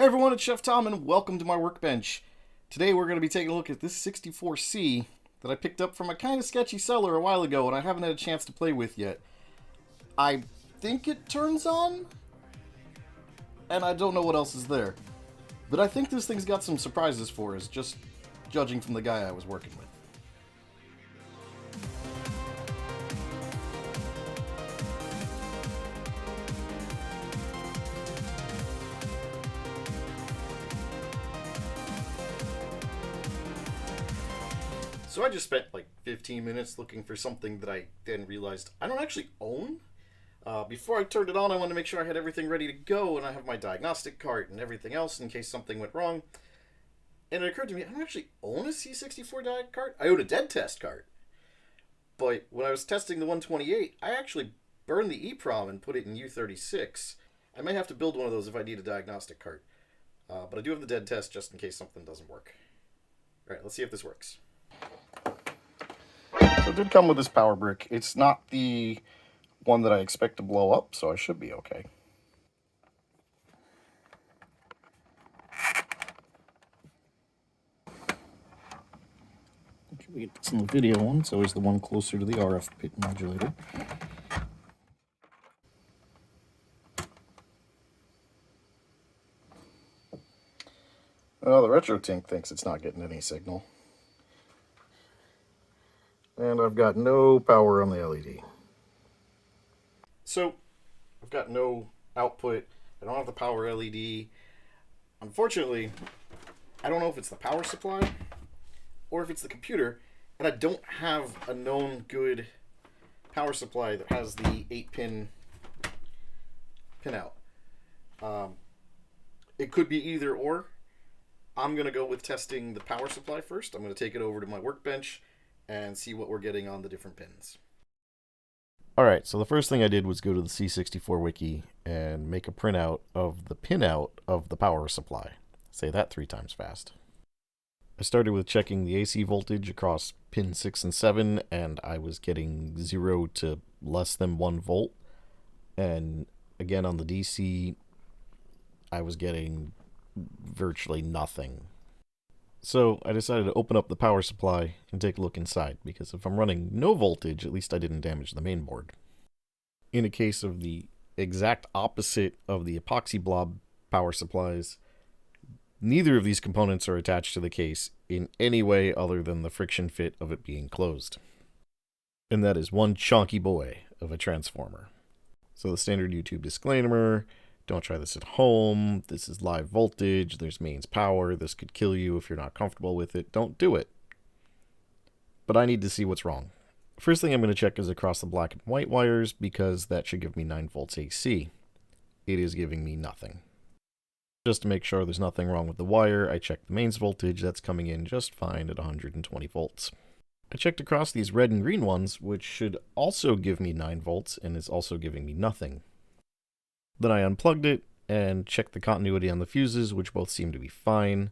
Everyone, it's Chef Tom, and welcome to my workbench. Today we're going to be taking a look at this C64c that I picked up from a kind of sketchy seller a while ago, and I haven't had a chance to play with yet. I think it turns on, and I don't know what else is there. But I think this thing's got some surprises for us, just judging from the guy I was working with. So I just spent like 15 minutes looking for something that I then realized I don't actually own. Before I turned it on, I wanted to make sure I had everything ready to go, and I have my diagnostic cart and everything else in case something went wrong. And it occurred to me, I don't actually own a C64 diag cart. I own a dead test cart. But when I was testing the 128, I actually burned the EEPROM and put it in U36. I may have to build one of those if I need a diagnostic cart. But I do have the dead test just in case something doesn't work. Alright, let's see if this works. So it did come with this power brick. It's not the one that I expect to blow up, so I should be okay. Make sure we get this in the video one. It's always the one closer to the RF pit modulator. Well, the RetroTink thinks it's not getting any signal. And I've got no power on the LED. So, I've got no output. I don't have the power LED. Unfortunately, I don't know if it's the power supply or if it's the computer, and I don't have a known good power supply that has the 8-pin pinout. It could be either or. I'm going to go with testing the power supply first. I'm going to take it over to my workbench and see what we're getting on the different pins. Alright, so the first thing I did was go to the C64 wiki and make a printout of the pinout of the power supply. Say that 3 times fast. I started with checking the AC voltage across pin 6 and 7, and I was getting 0 to less than 1 volt. And again on the DC, I was getting virtually nothing. So I decided to open up the power supply and take a look inside, because if I'm running no voltage, at least I didn't damage the main board. In a case of the exact opposite of the epoxy blob power supplies, neither of these components are attached to the case in any way other than the friction fit of it being closed. And that is one chonky boy of a transformer. So the standard YouTube disclaimer: don't try this at home, this is live voltage, there's mains power, this could kill you if you're not comfortable with it, don't do it. But I need to see what's wrong. First thing I'm going to check is across the black and white wires, because that should give me 9 volts AC. It is giving me nothing. Just to make sure there's nothing wrong with the wire, I checked the mains voltage, that's coming in just fine at 120 volts. I checked across these red and green ones, which should also give me 9 volts, and is also giving me nothing. Then I unplugged it and checked the continuity on the fuses, which both seem to be fine,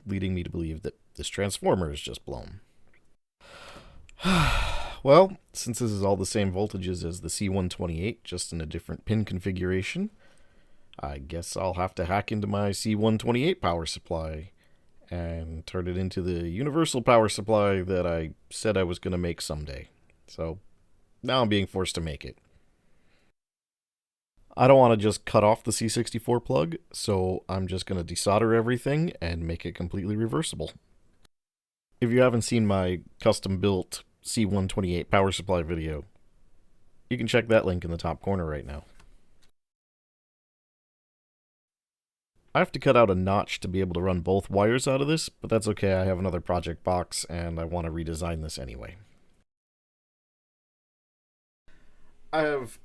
leading me to believe that this transformer is just blown. Well, since this is all the same voltages as the C128, just in a different pin configuration, I guess I'll have to hack into my C128 power supply and turn it into the universal power supply that I said I was going to make someday. So now I'm being forced to make it. I don't want to just cut off the C64 plug, so I'm just going to desolder everything and make it completely reversible. If you haven't seen my custom-built C128 power supply video, you can check that link in the top corner right now. I have to cut out a notch to be able to run both wires out of this, but that's okay, I have another project box and I want to redesign this anyway. I have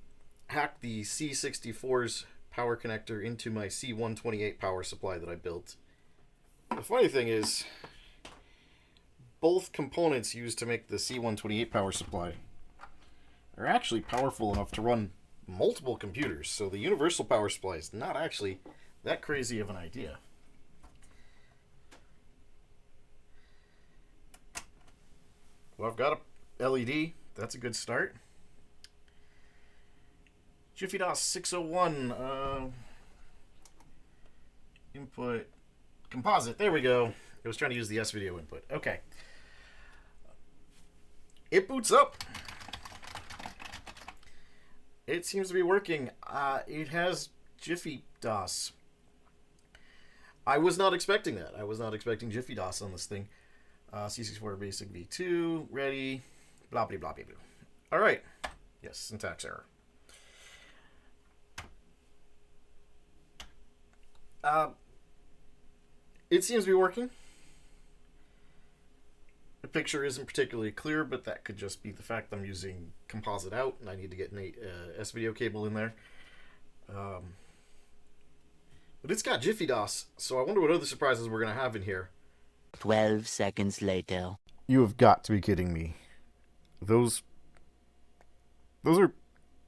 hacked the C64's power connector into my C128 power supply that I built. The funny thing is, both components used to make the C128 power supply are actually powerful enough to run multiple computers, so the universal power supply is not actually that crazy of an idea. Well, I've got a LED, that's a good start. Jiffy DOS 601. input, composite. There we go. I was trying to use the S-video input. Okay. It boots up. It seems to be working. It has Jiffy DOS. I was not expecting that. I was not expecting Jiffy DOS on this thing. C64 basic v2, ready, blah, blah, blah, blah, blah. All right. Yes, syntax error. It seems to be working. The picture isn't particularly clear, but that could just be the fact I'm using composite out, and I need to get an S-video cable in there. But it's got Jiffy DOS, so I wonder what other surprises we're going to have in here. 12 seconds later. You have got to be kidding me. Those are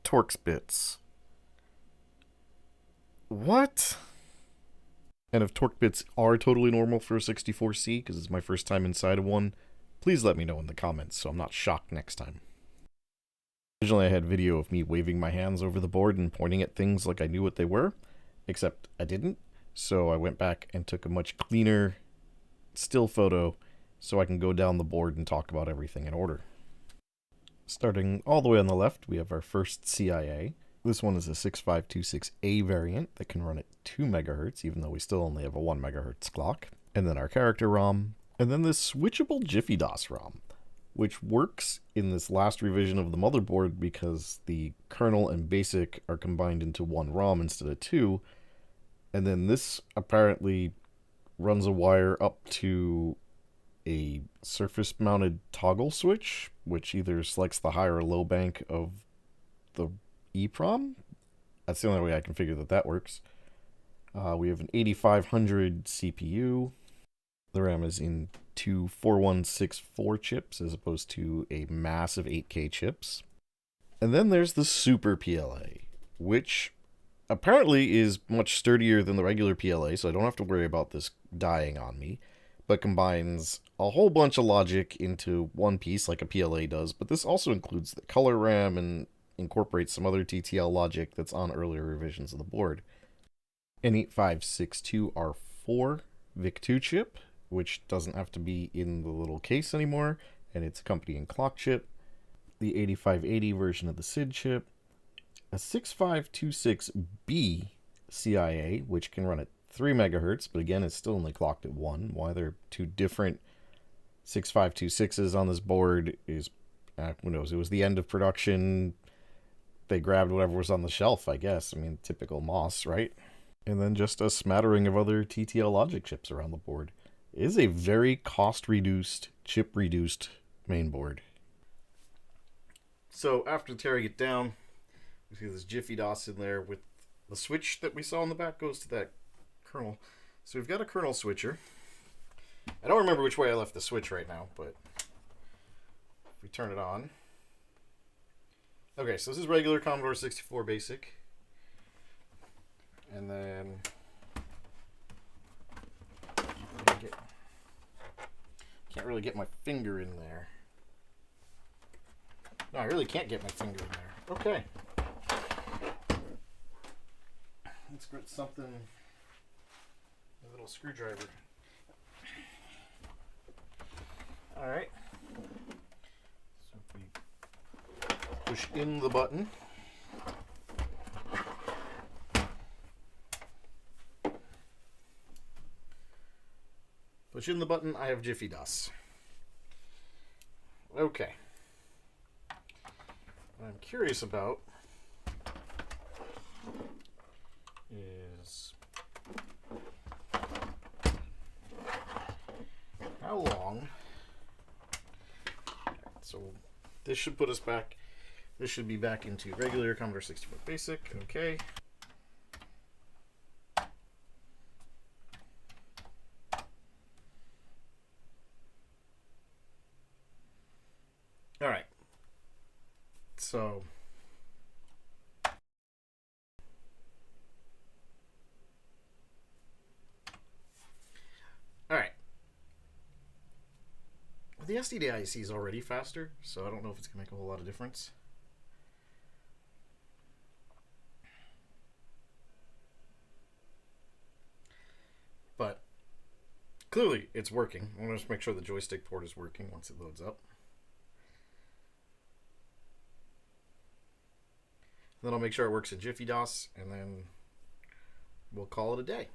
Torx bits. What? And if torque bits are totally normal for a 64C, because it's my first time inside of one, please let me know in the comments so I'm not shocked next time. Originally I had video of me waving my hands over the board and pointing at things like I knew what they were, except I didn't, so I went back and took a much cleaner still photo so I can go down the board and talk about everything in order. Starting all the way on the left, we have our first CIA. This one is a 6526A variant that can run at 2 MHz, even though we still only have a 1 MHz clock. And then our character ROM. And then this switchable Jiffy DOS ROM, which works in this last revision of the motherboard because the kernel and basic are combined into one ROM instead of two. And then this apparently runs a wire up to a surface-mounted toggle switch, which either selects the high or low bank of the EEPROM. That's the only way I can figure that works. We have an 8500 CPU. The RAM is in two 4164 chips as opposed to a massive 8K chips. And then there's the Super PLA, which apparently is much sturdier than the regular PLA, so I don't have to worry about this dying on me, but combines a whole bunch of logic into one piece like a PLA does, but this also includes the color RAM and incorporates some other TTL logic that's on earlier revisions of the board. An 8562R4 VIC2 chip, which doesn't have to be in the little case anymore, and its accompanying clock chip. The 8580 version of the SID chip. A 6526B CIA, which can run at 3 MHz, but again, it's still only clocked at 1. Why there are two different 6526s on this board is, who knows, it was the end of production. They grabbed whatever was on the shelf, I guess. I mean, typical MOS, right? And then just a smattering of other TTL logic chips around the board. It is a very cost-reduced, chip-reduced mainboard. So after tearing it down, we see this Jiffy DOS in there with the switch that we saw in the back goes to that kernel. So we've got a kernel switcher. I don't remember which way I left the switch right now, but if we turn it on. Okay, so this is regular Commodore 64 basic. And then can't really get my finger in there. No, I really can't get my finger in there. Okay. Let's get something, a little screwdriver. Alright. So if we push in the button. Push in the button, I have Jiffy DOS. Okay. What I'm curious about is how long. So this should put us back. This should be back into regular Commodore 64 basic. Okay. All right. So all right. The SDDIC is already faster, so I don't know if it's going to make a whole lot of difference. Clearly, it's working. I want to just make sure the joystick port is working once it loads up. Then I'll make sure it works in Jiffy DOS, and then we'll call it a day.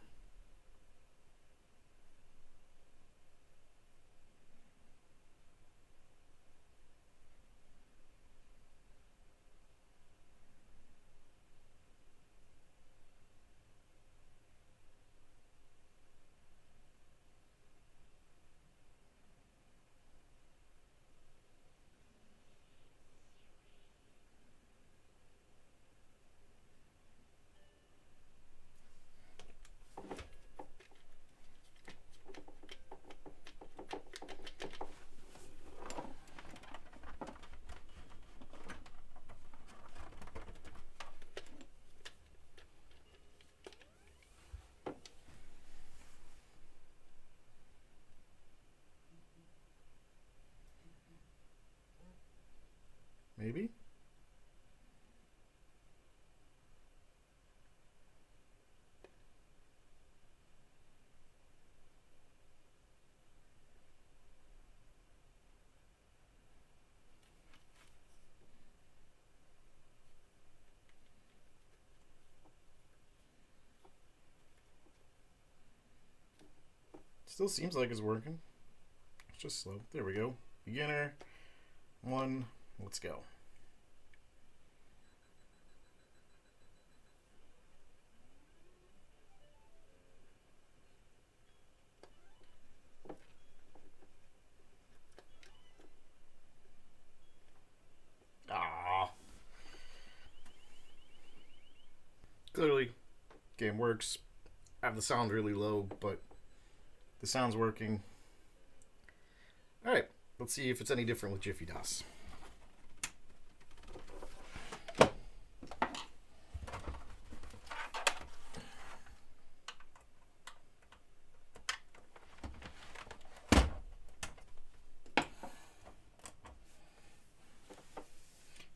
Maybe? Still seems like it's working. It's just slow. There we go. Beginner. 1. Let's go. Ah. Clearly, game works. I have the sound really low, but the sound's working. Alright, let's see if it's any different with Jiffy DOS.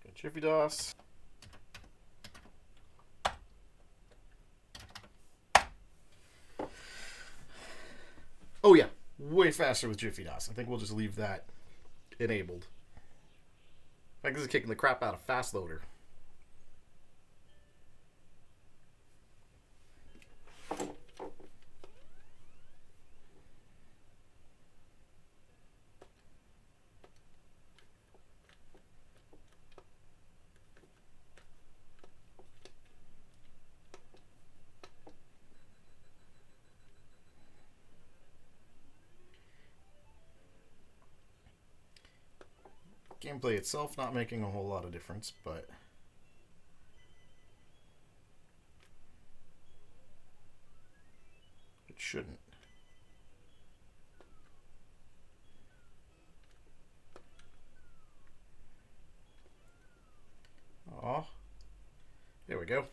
Got Jiffy DOS. Oh yeah, way faster with Jiffy DOS. I think we'll just leave that enabled. I think this is kicking the crap out of Fast Loader. Gameplay itself not making a whole lot of difference, but it shouldn't. Aw. There we go.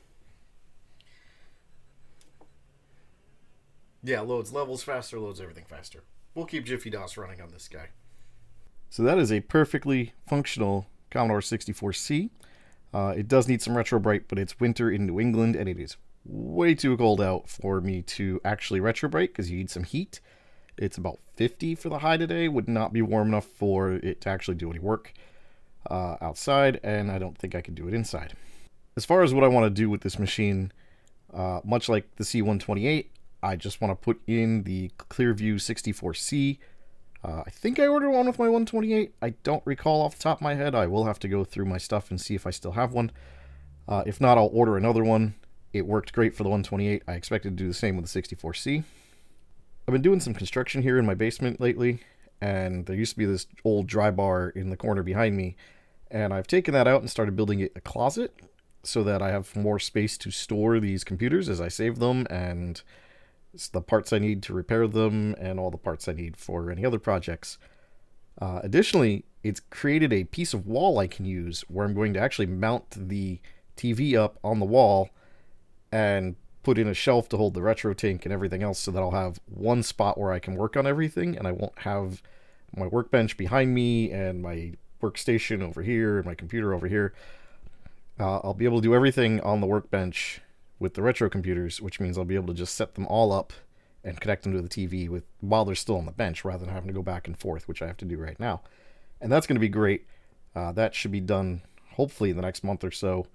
Yeah, loads levels faster, loads everything faster. We'll keep Jiffy DOS running on this guy. So that is a perfectly functional Commodore 64c. It does need some retro bright, but it's winter in New England, and it is way too cold out for me to actually retro bright because you need some heat. It's about 50 for the high today. Would not be warm enough for it to actually do any work outside, and I don't think I can do it inside. As far as what I want to do with this machine, much like the C128, I just want to put in the Clearview 64c. I think I ordered one with my 128. I don't recall off the top of my head. I will have to go through my stuff and see if I still have one. If not, I'll order another one. It worked great for the 128. I expected to do the same with the 64c. I've been doing some construction here in my basement lately, and there used to be this old dry bar in the corner behind me, and I've taken that out and started building it a closet so that I have more space to store these computers as I save them, and the parts I need to repair them, and all the parts I need for any other projects. Additionally, it's created a piece of wall I can use where I'm going to actually mount the TV up on the wall and put in a shelf to hold the retro tank and everything else, so that I'll have one spot where I can work on everything, and I won't have my workbench behind me and my workstation over here and my computer over here. I'll be able to do everything on the workbench with the retro computers, which means I'll be able to just set them all up and connect them to the TV while they're still on the bench, rather than having to go back and forth, which I have to do right now. And that's going to be great. That should be done hopefully in the next month or so,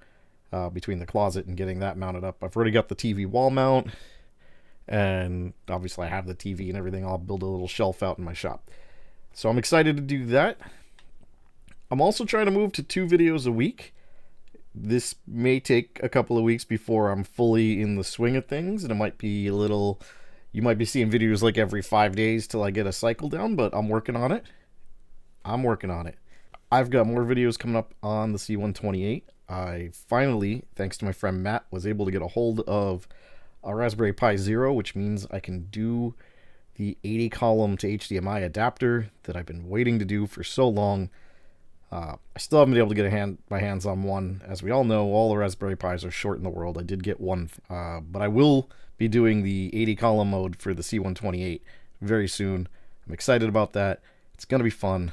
between the closet and getting that mounted up. I've already got the TV wall mount, and obviously I have the TV and everything. I'll build a little shelf out in my shop. So I'm excited to do that. I'm also trying to move to 2 videos a week. This may take a couple of weeks before I'm fully in the swing of things, and it might be a little... You might be seeing videos like every 5 days till I get a cycle down, but I'm working on it. I've got more videos coming up on the C128. I finally, thanks to my friend Matt, was able to get a hold of a Raspberry Pi Zero, which means I can do the 80 column to HDMI adapter that I've been waiting to do for so long. I still haven't been able to get my hands on one. As we all know, all the Raspberry Pis are short in the world. I did get one, but I will be doing the 80 column mode for the C128 very soon. I'm excited about that. It's going to be fun,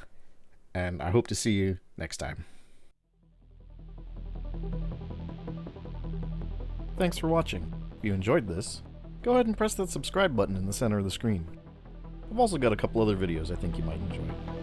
and I hope to see you next time. Thanks for watching. If you enjoyed this, go ahead and press that subscribe button in the center of the screen. I've also got a couple other videos I think you might enjoy.